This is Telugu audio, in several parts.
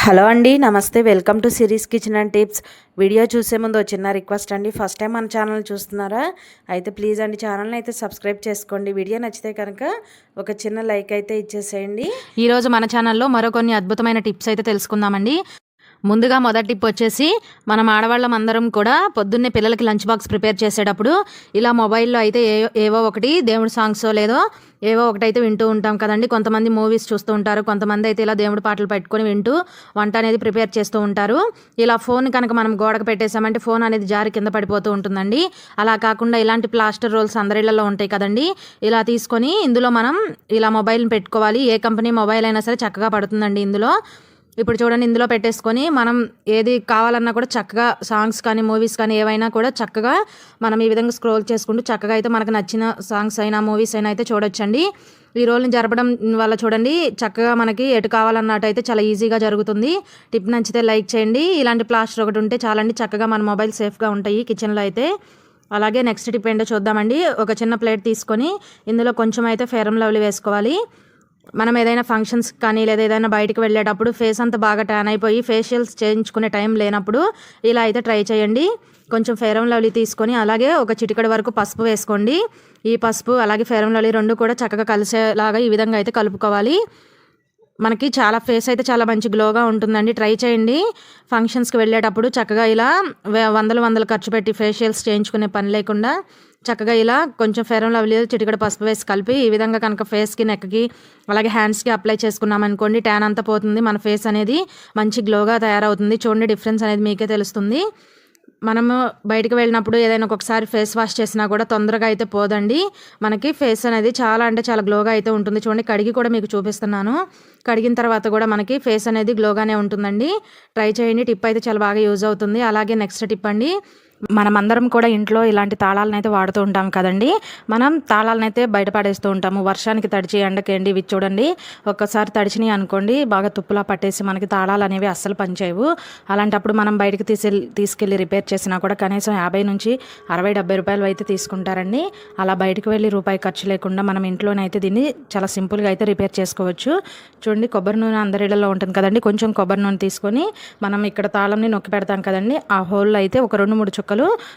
హలో అండి, నమస్తే. Welcome to series kitchen and tips. Video చూసే ముందు చిన్న రిక్వెస్ట్ అండి. ఫస్ట్ టైం మన ఛానల్ చూస్తున్నారా అయితే ప్లీజ్ అండి ఛానల్ని అయితే సబ్స్క్రైబ్ చేసుకోండి. వీడియో నచ్చితే కనుక ఒక చిన్న లైక్ అయితే ఇచ్చేసేయండి. ఈరోజు మన ఛానల్లో మరో కొన్ని అద్భుతమైన టిప్స్ అయితే తెలుసుకుందామండి. ముందుగా మొదటి టిప్ వచ్చేసి, మనం ఆడవాళ్ళం అందరం కూడా పొద్దున్నే పిల్లలకి లంచ్ బాక్స్ ప్రిపేర్ చేసేటప్పుడు ఇలా మొబైల్లో అయితే ఏవో ఒకటి దేవుడి సాంగ్స్ లేదో ఏవో ఒకటైతే వింటూ ఉంటాం కదండి. కొంతమంది మూవీస్ చూస్తూ ఉంటారు, కొంతమంది అయితే ఇలా దేవుడి పాటలు పెట్టుకొని వింటూ వంట అనేది ప్రిపేర్ చేస్తూ ఉంటారు. ఇలా ఫోన్ కనుక మనం గోడకు పెట్టేసామంటే ఫోన్ అనేది జారి కింద పడిపోతూ ఉంటుందండి. అలా కాకుండా ఇలాంటి ప్లాస్టర్ రోల్స్ అందరిళ్లలో ఉంటాయి కదండి. ఇలా తీసుకొని ఇందులో మనం ఇలా మొబైల్ని పెట్టుకోవాలి. ఏ కంపెనీ మొబైల్ అయినా సరే చక్కగా పడుతుందండి ఇందులో. ఇప్పుడు చూడండి, ఇందులో పెట్టేసుకొని మనం ఏది కావాలన్నా కూడా చక్కగా సాంగ్స్ కానీ మూవీస్ కానీ ఏవైనా కూడా చక్కగా మనం ఈ విధంగా స్క్రోల్ చేసుకుంటూ చక్కగా అయితే మనకు నచ్చిన సాంగ్స్ అయినా మూవీస్ అయినా అయితే చూడొచ్చండి. ఈ రోల్ని జరపడం వల్ల చూడండి చక్కగా మనకి ఎటు కావాలన్నట్టు అయితే చాలా ఈజీగా జరుగుతుంది. టిప్ నచ్చితే లైక్ చేయండి. ఇలాంటి ప్లాస్టర్ ఒకటి ఉంటే చాలండి, చక్కగా మన మొబైల్ సేఫ్గా ఉంటాయి కిచెన్లో అయితే. అలాగే నెక్స్ట్ టిప్ ఏంటో చూద్దామండి. ఒక చిన్న ప్లేట్ తీసుకొని ఇందులో కొంచెం అయితే ఫెయిర్ అండ్ లవ్లీ వేసుకోవాలి. మనం ఏదైనా ఫంక్షన్స్ కానీ లేదా ఏదైనా బయటకు వెళ్ళేటప్పుడు ఫేస్ అంతా బాగా ట్యాన్ అయిపోయి ఫేషియల్స్ చేయించుకునే టైం లేనప్పుడు ఇలా అయితే ట్రై చేయండి. కొంచెం ఫెయిర్ అండ్ లవ్లీ తీసుకొని అలాగే ఒక చిటికెడు వరకు పసుపు వేసుకోండి. ఈ పసుపు అలాగే ఫెయిర్ అండ్ లవ్లీ రెండు కూడా చక్కగా కలిసేలాగా ఈ విధంగా అయితే కలుపుకోవాలి. మనకి చాలా ఫేస్ అయితే చాలా మంచి గ్లోగా ఉంటుందండి. ట్రై చేయండి. ఫంక్షన్స్కి వెళ్ళేటప్పుడు చక్కగా ఇలా వందలు ఖర్చు పెట్టి ఫేషియల్స్ చేయించుకునే పని లేకుండా చక్కగా ఇలా కొంచెం ఫెయిర్ అండ్ లవ్లీ చిటికెడు పసుపు వేసి కలిపి ఈ విధంగా కనుక ఫేస్కి, నెక్కి అలాగే హ్యాండ్స్కి అప్లై చేసుకున్నాం అనుకోండి, ట్యాన్ అంతా పోతుంది, మన ఫేస్ అనేది మంచి గ్లోగా తయారవుతుంది. చూడండి, డిఫరెన్స్ అనేది మీకే తెలుస్తుంది. మనము బయటకు వెళ్ళినప్పుడు ఏదైనా ఒక్కొక్కసారి ఫేస్ వాష్ చేసినా కూడా తొందరగా అయితే పోదండి. మనకి ఫేస్ అనేది చాలా అంటే చాలా గ్లోగా అయితే ఉంటుంది. చూడండి, కడిగి కూడా మీకు చూపిస్తున్నాను. కడిగిన తర్వాత కూడా మనకి ఫేస్ అనేది గ్లోగానే ఉంటుందండి. ట్రై చేయండి. టిప్ అయితే చాలా బాగా యూజ్ అవుతుంది. అలాగే నెక్స్ట్ టిప్ అండి, మనమందరం కూడా ఇంట్లో ఇలాంటి తాళాలను అయితే వాడుతూ ఉంటాం కదండి. మనం తాళాలను అయితే బయట పడేస్తూ ఉంటాము. వర్షానికి తడిచి ఎండకేండి ఇవి చూడండి, ఒక్కసారి తడిచినాయి అనుకోండి బాగా తుప్పులా పట్టేసి మనకి తాళాలు అనేవి అస్సలు పనిచేయవు. అలాంటప్పుడు మనం బయటకు తీసుకెళ్ళి రిపేర్ చేసినా కూడా కనీసం 50 నుంచి 60-70 రూపాయలు అయితే తీసుకుంటారండి. అలా బయటకు వెళ్ళి రూపాయి ఖర్చు లేకుండా మనం ఇంట్లోనే అయితే దీన్ని చాలా సింపుల్గా అయితే రిపేర్ చేసుకోవచ్చు. చూడండి, కొబ్బరి నూనె అందరిలో ఉంటుంది కదండి. కొంచెం కొబ్బరి నూనె తీసుకొని మనం ఇక్కడ తాళంని నొక్కి పెడతాం కదండి, ఆ హోల్లో అయితే ఒక 2-3 చుక్కలు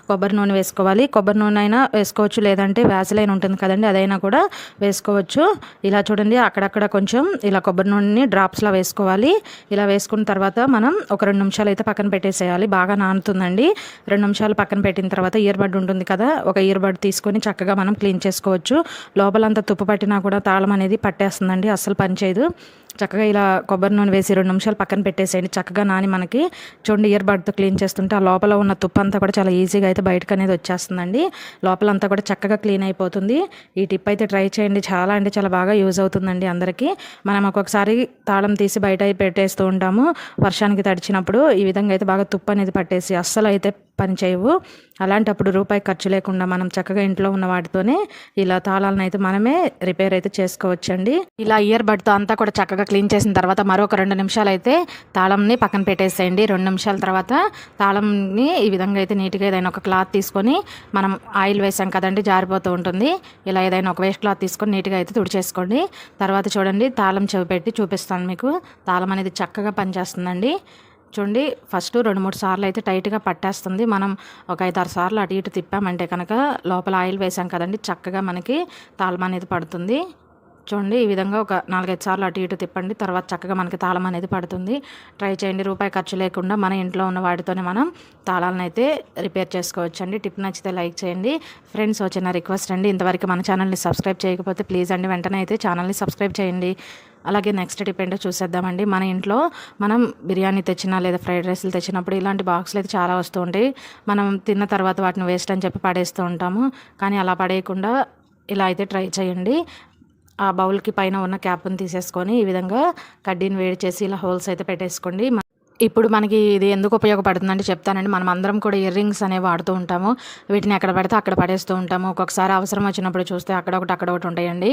కొబ్బరి నూనె వేసుకోవాలి. కొబ్బరి నూనె అయినా వేసుకోవచ్చు, లేదంటే వ్యాజిలైన్ ఉంటుంది కదండి, అదైనా కూడా వేసుకోవచ్చు. ఇలా చూడండి, అక్కడక్కడ కొంచెం ఇలా కొబ్బరి నూనెని డ్రాప్స్లా వేసుకోవాలి. ఇలా వేసుకున్న తర్వాత మనం ఒక 2 నిమిషాలు అయితే పక్కన పెట్టేసేయాలి. బాగా నానుతుందండి. 2 నిమిషాలు పక్కన పెట్టిన తర్వాత ఇయర్ బడ్ ఉంటుంది కదా, ఒక ఇయర్ బడ్ తీసుకొని చక్కగా మనం క్లీన్ చేసుకోవచ్చు. లోపలంతా తుప్పు పట్టినా కూడా తాళం అనేది పట్టేస్తుందండి, అస్సలు పనిచేయదు. చక్కగా ఇలా కొబ్బరి నూనె వేసి 2 నిమిషాలు పక్కన పెట్టేసేయండి. చక్కగా నాని మనకి చూడండి ఇయర్ బడ్తో క్లీన్ చేస్తుంటే ఆ లోపల ఉన్న తుప్పు అంతా కూడా చాలా ఈజీగా అయితే బయటకు అనేది వచ్చేస్తుందండి. లోపలంతా కూడా చక్కగా క్లీన్ అయిపోతుంది. ఈ టిప్ అయితే ట్రై చేయండి. చాలా అంటే చాలా బాగా యూజ్ అవుతుందండి అందరికీ. మనం ఒక్కొక్కసారి తాళం తీసి బయట పెట్టేస్తూ ఉంటాము. వర్షానికి తడిచినప్పుడు ఈ విధంగా అయితే బాగా తుప్పు అనేది పట్టేసి అస్సలు అయితే పని చేయవు. అలాంటప్పుడు రూపాయి ఖర్చు లేకుండా మనం చక్కగా ఇంట్లో ఉన్న వాటితోనే ఇలా తాళాలను అయితే మనమే రిపేర్ అయితే చేసుకోవచ్చండి. ఇలా ఇయర్ బడ్తో అంతా కూడా చక్కగా క్లీన్ చేసిన తర్వాత మరొక 2 నిమిషాలు అయితే తాళంని పక్కన పెట్టేసేయండి. 2 నిమిషాల తర్వాత తాళంని ఈ విధంగా అయితే నీట్గా ఏదైనా ఒక క్లాత్ తీసుకొని, మనం ఆయిల్ వేసాం కదండి జారిపోతూ ఉంటుంది, ఇలా ఏదైనా ఒక వేస్ట్ క్లాత్ తీసుకొని నీట్గా అయితే తుడిచేసుకోండి. తర్వాత చూడండి, తాళం చెవి పెట్టి చూపిస్తాను మీకు. తాళం అనేది చక్కగా పనిచేస్తుందండి. చూడండి, ఫస్ట్ 2-3 సార్లు అయితే టైట్గా పట్టేస్తుంది. మనం ఒక 5-6 సార్లు అటు ఇటు తిప్పామంటే కనుక లోపల ఆయిల్ వేసాం కదండి, చక్కగా మనకి తాళం అనేది పడుతుంది. చూడండి, ఈ విధంగా ఒక 4-5 సార్లు అటు ఇటు తిప్పండి, తర్వాత చక్కగా మనకి తాళం అనేది పడుతుంది. ట్రై చేయండి. రూపాయి ఖర్చు లేకుండా మన ఇంట్లో ఉన్న వాటితోనే మనం తాళాలను అయితే రిపేర్ చేసుకోవచ్చండి. టిప్ నచ్చితే లైక్ చేయండి. ఫ్రెండ్స్, చిన్న రిక్వెస్ట్ అండి, ఇంతవరకు మన ఛానల్ని సబ్స్క్రైబ్ చేయకపోతే ప్లీజ్ అండి వెంటనే అయితే ఛానల్ని సబ్స్క్రైబ్ చేయండి. అలాగే నెక్స్ట్ టిప్ ఏంటో చూసేద్దామండి. మన ఇంట్లో మనం బిర్యానీ తెచ్చినా లేదా ఫ్రైడ్ రైస్లు తెచ్చినప్పుడు ఇలాంటి బాక్సులు అయితే చాలా వస్తూ ఉంటాయి. మనం తిన్న తర్వాత వాటిని వేస్ట్ అని చెప్పి పడేస్తూ ఉంటాము. కానీ అలా పడేయకుండా ఇలా అయితే ట్రై చేయండి. ఆ బౌల్కి పైన ఉన్న క్యాప్ని తీసేసుకొని ఈ విధంగా కడ్డీని వేడి చేసి ఇలా హోల్స్ అయితే పెట్టేసుకోండి. ఇప్పుడు మనకి ఇది ఎందుకు ఉపయోగపడుతుందంటే చెప్తానండి. మనం అందరం కూడా ఇయర్ రింగ్స్ అనేవి వాడుతూ ఉంటాము. వీటిని ఎక్కడ పడితే అక్కడ పడేస్తూ ఉంటాము. ఒక్కొక్కసారి అవసరం వచ్చినప్పుడు చూస్తే అక్కడ ఒకటి ఉంటాయండి.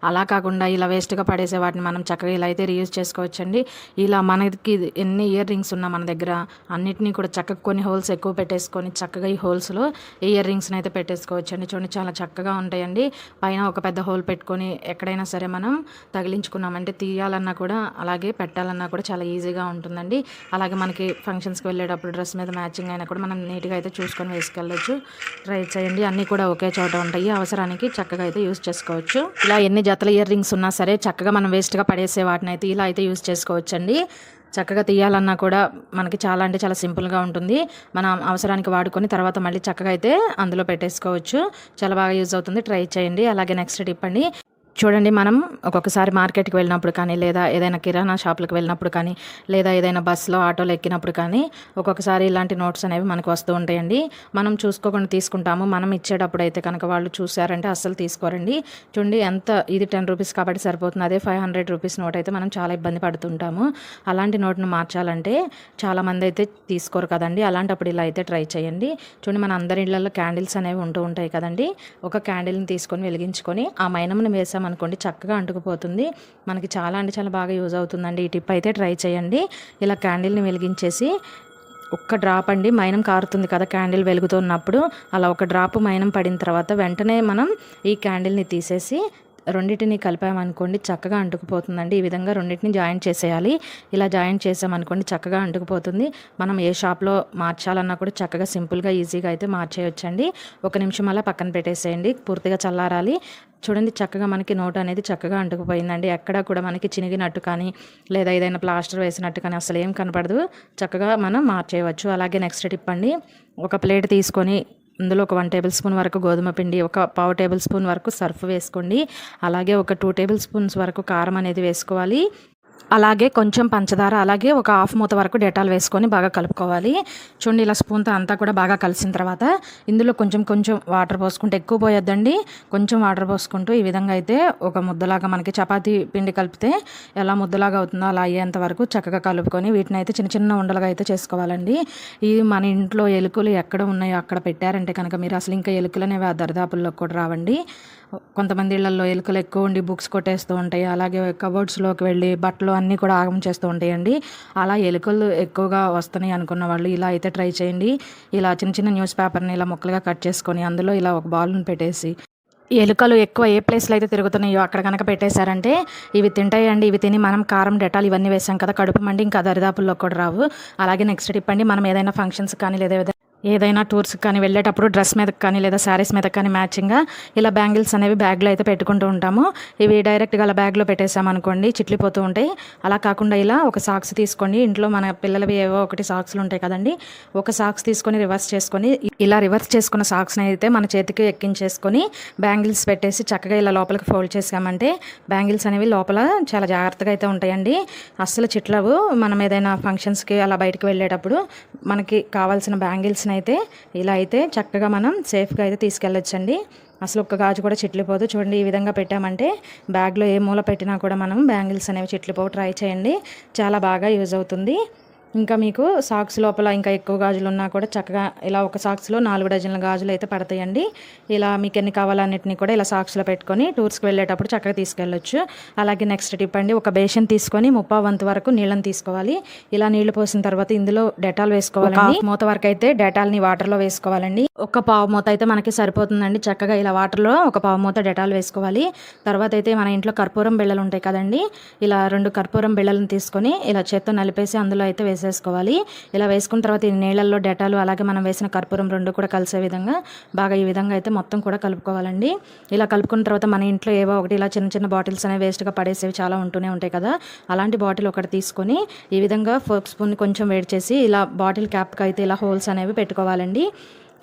అలా కాకుండా ఇలా వేస్ట్గా పడేసే వాటిని మనం చక్కగా ఇలా అయితే రీయూజ్ చేసుకోవచ్చండి. ఇలా మనకి ఎన్ని ఇయర్ రింగ్స్ ఉన్నా మన దగ్గర అన్నిటినీ కూడా చక్కగా కొన్ని హోల్స్ ఎక్కువ పెట్టేసుకొని చక్కగా ఈ హోల్స్లో ఇయర్ రింగ్స్ని అయితే పెట్టేసుకోవచ్చండి. చూడండి చాలా చక్కగా ఉంటాయండి. పైన ఒక పెద్ద హోల్ పెట్టుకొని ఎక్కడైనా సరే మనం తగిలించుకున్నామంటే తీయాలన్నా కూడా అలాగే పెట్టాలన్నా కూడా చాలా ఈజీగా ఉంటుందండి. అలాగే మనకి ఫంక్షన్స్కి వెళ్ళేటప్పుడు డ్రెస్ మీద మ్యాచింగ్ అయినా కూడా మనం నీట్గా అయితే చూసుకొని వేసుకెళ్ళచ్చు. ట్రై చేయండి. అన్నీ కూడా ఒకే చోట ఉంటాయి. అవసరానికి చక్కగా అయితే యూస్ చేసుకోవచ్చు. ఇలా ఎన్ని జతల ఇయర్ రింగ్స్ ఉన్నా సరే చక్కగా మనం వేస్ట్గా పడేసే వాటిని అయితే ఇలా అయితే యూస్ చేసుకోవచ్చండి. చక్కగా తీయాలన్నా కూడా మనకి చాలా అంటే చాలా సింపుల్గా ఉంటుంది. మనం అవసరానికి వాడుకొని తర్వాత మళ్ళీ చక్కగా అయితే అందులో పెట్టేసుకోవచ్చు. చాలా బాగా యూజ్ అవుతుంది. ట్రై చేయండి. అలాగే నెక్స్ట్ టిప్ అండి, చూడండి మనం ఒక్కొక్కసారి మార్కెట్కి వెళ్ళినప్పుడు కానీ లేదా ఏదైనా కిరాణా షాపులకు వెళ్ళినప్పుడు కానీ లేదా ఏదైనా బస్సులో ఆటోలో ఎక్కినప్పుడు కానీ ఒక్కొక్కసారి ఇలాంటి నోట్స్ అనేవి మనకు వస్తూ ఉంటాయండి. మనం చూసుకోకుండా తీసుకుంటాము. మనం ఇచ్చేటప్పుడు అయితే కనుక వాళ్ళు చూసారంటే అస్సలు తీసుకోరండి. చూడండి ఎంత ఇది 10 రూపీస్ కాబట్టి సరిపోతుంది. అదే 500 రూపీస్ నోట్ అయితే మనం చాలా ఇబ్బంది పడుతుంటాము. అలాంటి నోట్ను మార్చాలంటే చాలామంది అయితే తీసుకోరు కదండి. అలాంటప్పుడు ఇలా అయితే ట్రై చేయండి. చూడండి మన అందరి ఇళ్లలో క్యాండిల్స్ అనేవి ఉంటూ ఉంటాయి కదండి. ఒక క్యాండిల్ని తీసుకొని వెలిగించుకొని ఆ మైనంను వేసాం అనుకోండి చక్కగా అంటుకుపోతుంది. మనకి చాలా అంటే చాలా బాగా యూజ్ అవుతుందండి. ఈ టిప్ అయితే ట్రై చేయండి. ఇలా క్యాండిల్ని వెలిగించేసి ఒక్క డ్రాప్ అండి మైనం కారుతుంది కదా క్యాండిల్ వెలుగుతున్నప్పుడు, అలా ఒక డ్రాప్ మైనం పడిన తర్వాత వెంటనే మనం ఈ క్యాండిల్ని తీసేసి రెండింటిని కలిపామనుకోండి చక్కగా అంటుకుపోతుందండి. ఈ విధంగా రెండింటిని జాయింట్ చేసేయాలి. ఇలా జాయింట్ చేసామనుకోండి చక్కగా అంటుకుపోతుంది. మనం ఏ షాప్లో మార్చాలన్నా కూడా చక్కగా సింపుల్గా ఈజీగా అయితే మార్చేయొచ్చండి. 1 నిమిషం అలా పక్కన పెట్టేసేయండి. పూర్తిగా చల్లారాలి. చూడండి చక్కగా మనకి నోట్ అనేది చక్కగా అంటుకుపోయిందండి. ఎక్కడా కూడా మనకి చినిగినట్టు కానీ లేదా ఏదైనా ప్లాస్టర్ వేసినట్టు కానీ అసలు ఏం కనపడదు. చక్కగా మనం మార్చేయవచ్చు. అలాగే నెక్స్ట్ టిప్ అండి, ఒక ప్లేట్ తీసుకొని అందులో ఒక 1 టేబుల్ స్పూన్ వరకు గోధుమ పిండి, ఒక పావు టేబుల్ స్పూన్ వరకు సర్ఫ్ వేసుకోండి. అలాగే ఒక 2 టేబుల్ స్పూన్స్ వరకు కారం అనేది వేసుకోవాలి. అలాగే కొంచెం పంచదార, అలాగే ఒక హాఫ్ మూత వరకు డెటాల్ వేసుకొని బాగా కలుపుకోవాలి. చూడండి ఇలా స్పూన్తో అంతా కూడా బాగా కలిసిన తర్వాత ఇందులో కొంచెం వాటర్ పోసుకుంటే ఎక్కువ పోయొద్దండి. కొంచెం వాటర్ పోసుకుంటూ ఈ విధంగా అయితే ఒక ముద్దలాగా మనకి చపాతీ పిండి కలిపితే ఎలా ముద్దలాగా అవుతుందో అలా అయ్యేంత వరకు చక్కగా కలుపుకొని వీటిని అయితే చిన్న చిన్న ఉండలుగా అయితే చేసుకోవాలండి. ఇది మన ఇంట్లో ఎలుకలు ఎక్కడ ఉన్నాయో అక్కడ పెట్టారంటే కనుక మీరు అసలు ఇంకా ఎలుకలు అనేవి ఆ దరిదాపుల్లో కూడా రావండి. కొంతమంది ఇళ్లలో ఎలుకలు ఎక్కువ ఉండి బుక్స్ కొట్టేస్తూ ఉంటాయి. అలాగే కబోర్డ్స్లోకి వెళ్ళి బట్టలు అన్నీ కూడా ఆగం చేస్తూ ఉంటాయండి. అలా ఎలుకలు ఎక్కువగా వస్తున్నాయి అనుకున్న వాళ్ళు ఇలా అయితే ట్రై చేయండి. ఇలా చిన్న చిన్న న్యూస్ పేపర్ని ఇలా ముక్కలుగా కట్ చేసుకొని అందులో ఇలా ఒక బాల్ని పెట్టేసి ఎలుకలు ఎక్కువ ఏ ప్లేస్లో అయితే తిరుగుతున్నాయో అక్కడ కనుక పెట్టేశారంటే ఇవి తింటాయండి. ఇవి తిని మనం కారం డెటాల్ ఇవన్నీ వేసాం కదా కడుపు మండి ఇంకా దరిదాపుల్లో కూడా రావు. అలాగే నెక్స్ట్ టిప్ అండి, మనం ఏదైనా ఫంక్షన్స్ కానీ లేదా ఏదైనా టూర్స్కి కానీ వెళ్ళేటప్పుడు డ్రెస్ మీదకి కానీ లేదా శారీస్ మీద కానీ మ్యాచింగ్గా ఇలా బ్యాంగిల్స్ అనేవి బ్యాగ్లో అయితే పెట్టుకుంటూ ఉంటాము. ఇవి డైరెక్ట్గా అలా బ్యాగ్లో పెట్టేసామనుకోండి చిట్లిపోతూ ఉంటాయి. అలా కాకుండా ఇలా ఒక సాక్స్ తీసుకోండి. ఇంట్లో మన పిల్లలవి ఏవో ఒకటి సాక్స్లు ఉంటాయి కదండి. ఒక సాక్స్ తీసుకొని రివర్స్ చేసుకొని ఇలా రివర్స్ చేసుకున్న సాక్స్ని అయితే మన చేతికి ఎక్కించేసుకొని బ్యాంగిల్స్ పెట్టేసి చక్కగా ఇలా లోపలికి ఫోల్డ్ చేసామంటే బ్యాంగిల్స్ అనేవి లోపల చాలా జాగ్రత్తగా అయితే ఉంటాయండి. అస్సలు చిట్లవు. మనం ఏదైనా ఫంక్షన్స్కి అలా బయటకు వెళ్ళేటప్పుడు మనకి కావాల్సిన బ్యాంగిల్స్ని అయితే ఇలా అయితే చక్కగా మనం సేఫ్గా అయితే తీసుకెళ్ళొచ్చండి. అసలు ఒక్క గాజు కూడా చిట్లిపోదు. చూడండి ఈ విధంగా పెట్టామంటే బ్యాగ్లో ఏ మూల పెట్టినా కూడా మనం బ్యాంగిల్స్ అనేవి చిట్లిపోవు. ట్రై చేయండి, చాలా బాగా యూజ్ అవుతుంది. ఇంకా మీకు సాక్స్ లోపల ఇంకా ఎక్కువ గాజులు ఉన్నా కూడా చక్కగా ఇలా ఒక సాక్స్లో 4 డజన్ల గాజులు అయితే పడతాయండి. ఇలా మీకు ఎన్ని కావాలన్నిటిని కూడా ఇలా సాక్స్లో పెట్టుకొని టూర్స్కి వెళ్ళేటప్పుడు చక్కగా తీసుకెళ్ళొచ్చు. అలాగే నెక్స్ట్ టిప్ అండి, ఒక బేషన్ తీసుకొని 30 వంతు వరకు నీళ్ళని తీసుకోవాలి. ఇలా నీళ్లు పోసిన తర్వాత ఇందులో డెటాల్ వేసుకోవాలండి. మూత వరకు అయితే డెటాల్ని వాటర్లో వేసుకోవాలండి. ఒక పావు మూత అయితే మనకి సరిపోతుందండి. చక్కగా ఇలా వాటర్లో ఒక పావు మూత డెటాల్ వేసుకోవాలి. తర్వాత అయితే మన ఇంట్లో కర్పూరం బిళ్ళలు ఉంటాయి కదండి. ఇలా 2 కర్పూరం బిళ్ళలను తీసుకొని ఇలా చేత్తో నలిపేసి అందులో అయితే వేసేసుకోవాలి. ఇలా వేసుకున్న తర్వాత ఈ నీళ్ళల్లో డెటాలు అలాగే మనం వేసిన కర్పూరం 2 కూడా కలిసే విధంగా బాగా ఈ విధంగా అయితే మొత్తం కూడా కలుపుకోవాలండి. ఇలా కలుపుకున్న తర్వాత మన ఇంట్లో ఏవో ఒకటి ఇలా చిన్న చిన్న బాటిల్స్ అనేవి వేస్ట్గా పడేసేవి చాలా ఉంటూనే ఉంటాయి కదా. అలాంటి బాటిల్ ఒకటి తీసుకొని ఈ విధంగా ఫోర్క్ స్పూన్ కొంచెం వేడి చేసి ఇలా బాటిల్ క్యాప్కి అయితే ఇలా హోల్స్ అనేవి పెట్టుకోవాలండి.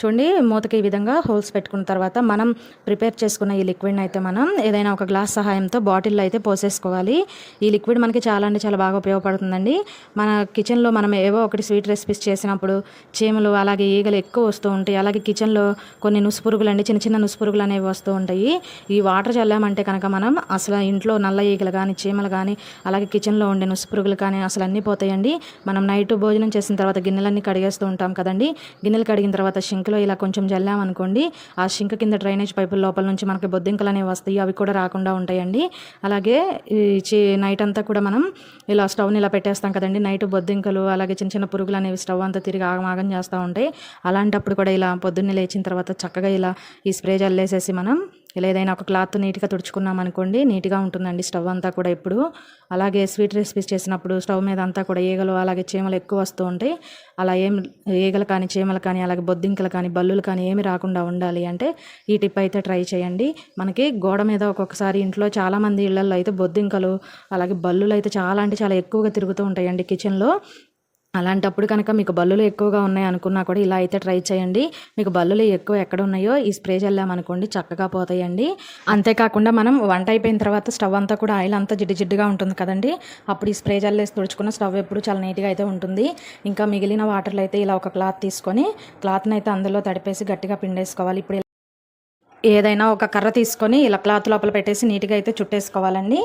చూడండి మూతకి ఈ విధంగా హోల్స్ పెట్టుకున్న తర్వాత మనం ప్రిపేర్ చేసుకున్న ఈ లిక్విడ్ని అయితే మనం ఏదైనా ఒక గ్లాస్ సహాయంతో బాటిల్లో అయితే పోసేసుకోవాలి. ఈ లిక్విడ్ మనకి చాలా అంటే చాలా బాగా ఉపయోగపడుతుందండి. మన కిచెన్లో మనం ఏవో ఒకటి స్వీట్ రెసిపీస్ చేసినప్పుడు చీమలు అలాగే ఈగలు ఎక్కువ వస్తూ ఉంటాయి. అలాగే కిచెన్లో కొన్ని నుసుపురుగులు అండి, చిన్న చిన్న నుసుపురుగులు అనేవి వస్తూ ఉంటాయి. ఈ వాటర్ చల్లామంటే కనుక మనం అసలు ఇంట్లో నల్ల ఈగలు కానీ చీమలు కానీ అలాగే కిచెన్లో ఉండే నుసుపురుగులు కానీ అసలు అన్నీ పోతాయండి. మనం నైట్ భోజనం చేసిన తర్వాత గిన్నెలన్నీ కడిగేస్తూ ఉంటాం కదండి. గిన్నెలు కడిగిన తర్వాత షింక్లో ఇలా కొంచెం జల్లామనుకోండి, ఆ షింక్ కింద డ్రైనేజ్ పైపుల లోపల నుంచి మనకి బొద్దింకలు అనేవి వస్తాయి. అవి కూడా రాకుండా ఉంటాయండి. అలాగే నైట్ అంతా కూడా మనం ఇలా స్టవ్ని ఇలా పెట్టేస్తాం కదండి. నైట్ బొద్దింకలు అలాగే చిన్న చిన్న పురుగులు అనేవి స్టవ్ అంతా తిరిగి ఆగమాగం చేస్తూ ఉంటాయి. అలాంటప్పుడు కూడా ఇలా పొద్దున్నే లేచిన తర్వాత చక్కగా ఇలా ఈ స్ప్రే జల్లేసేసి మనం ఇలా ఏదైనా ఒక క్లాత్ నీట్గా తుడుచుకున్నాం అనుకోండి, నీట్గా ఉంటుందండి స్టవ్ అంతా కూడా ఎప్పుడు. అలాగే స్వీట్ రెసిపీస్ చేసినప్పుడు స్టవ్ మీద అంతా కూడా ఈగలు అలాగే చీమలు ఎక్కువ వస్తూ ఉంటాయి. అలా ఈగలు కానీ చీమలు కానీ అలాగే బొద్దింకలు కానీ బల్లులు కానీ ఏమి రాకుండా ఉండాలి అంటే ఈ టిప్ అయితే ట్రై చేయండి. మనకి గోడ మీద ఒక్కొక్కసారి ఇంట్లో చాలామంది ఇళ్లలో అయితే బొద్దింకలు అలాగే బల్లులు అయితే చాలా అంటే చాలా ఎక్కువగా తిరుగుతూ ఉంటాయండి కిచెన్లో. అలాంటప్పుడు కనుక మీకు బల్లులు ఎక్కువగా ఉన్నాయి అనుకున్నా కూడా ఇలా అయితే ట్రై చేయండి. మీకు బల్లులు ఎక్కువ ఎక్కడ ఉన్నాయో ఈ స్ప్రే చల్లామనుకోండి చక్కగా పోతాయండి. అంతేకాకుండా మనం వంట అయిపోయిన తర్వాత స్టవ్ అంతా కూడా ఆయిల్ అంతా జిడ్డుగా ఉంటుంది కదండి. అప్పుడు ఈ స్ప్రే జల్లేసి తుడుచుకున్న స్టవ్ ఎప్పుడు చాలా నీట్గా అయితే ఉంటుంది. ఇంకా మిగిలిన వాటర్లో అయితే ఇలా ఒక క్లాత్ తీసుకొని క్లాత్ని అయితే అందులో తడిపేసి గట్టిగా పిండేసుకోవాలి. ఇప్పుడు ఏదైనా ఒక కర్ర తీసుకొని ఇలా క్లాత్ లోపల పెట్టేసి నీట్గా అయితే చుట్టేసుకోవాలండి.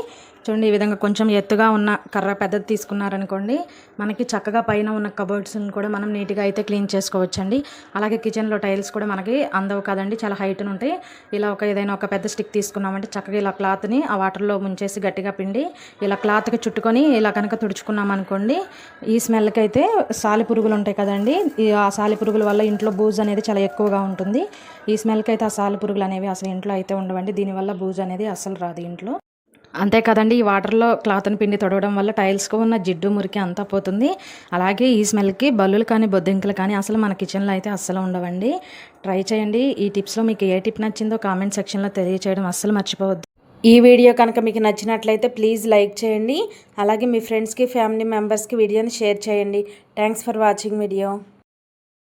చూడండి ఈ విధంగా కొంచెం ఎత్తుగా ఉన్న కర్ర పెద్దది తీసుకున్నారనుకోండి, మనకి చక్కగా పైన ఉన్న కబోర్డ్స్ని కూడా మనం నీట్గా అయితే క్లీన్ చేసుకోవచ్చండి. అలాగే కిచెన్లో టైల్స్ కూడా మనకి అందవు కదండి, చాలా హైట్ను ఉంటాయి. ఇలా ఏదైనా ఒక పెద్ద స్టిక్ తీసుకున్నామంటే చక్కగా ఇలా క్లాత్ని ఆ వాటర్లో ముంచేసి గట్టిగా పిండి ఇలా క్లాత్కి చుట్టుకొని ఇలా కనుక తుడుచుకున్నాం అనుకోండి, ఈ స్మెల్కి అయితే సాలిపురుగులు ఉంటాయి కదండి, ఆ సాలిపురుగుల వల్ల ఇంట్లో బూజు అనేది చాలా ఎక్కువగా ఉంటుంది. ఈ స్మెల్కి అయితే ఆ సాలిపురుగులు అనేవి అసలు ఇంట్లో అయితే ఉండవండి. దీనివల్ల బూజు అనేది అసలు రాదు ఇంట్లో. అంతే కదండి, ఈ వాటర్లో క్లాత్ని పిండి తొడవడం వల్ల టైల్స్కు ఉన్న జిడ్డు మురికి అంతా పోతుంది. అలాగే ఈ స్మెల్కి బల్లులు కానీ బొద్దింకలు కానీ అసలు మన కిచెన్లో అయితే అస్సలు ఉండవండి. ట్రై చేయండి. ఈ టిప్స్లో మీకు ఏ టిప్ నచ్చిందో కామెంట్ సెక్షన్లో తెలియచేయడం అస్సలు మర్చిపోవద్దు. ఈ వీడియో కనుక మీకు నచ్చినట్లయితే ప్లీజ్ లైక్ చేయండి. అలాగే మీ ఫ్రెండ్స్కి ఫ్యామిలీ మెంబర్స్కి వీడియోని షేర్ చేయండి. Thanks for watching video.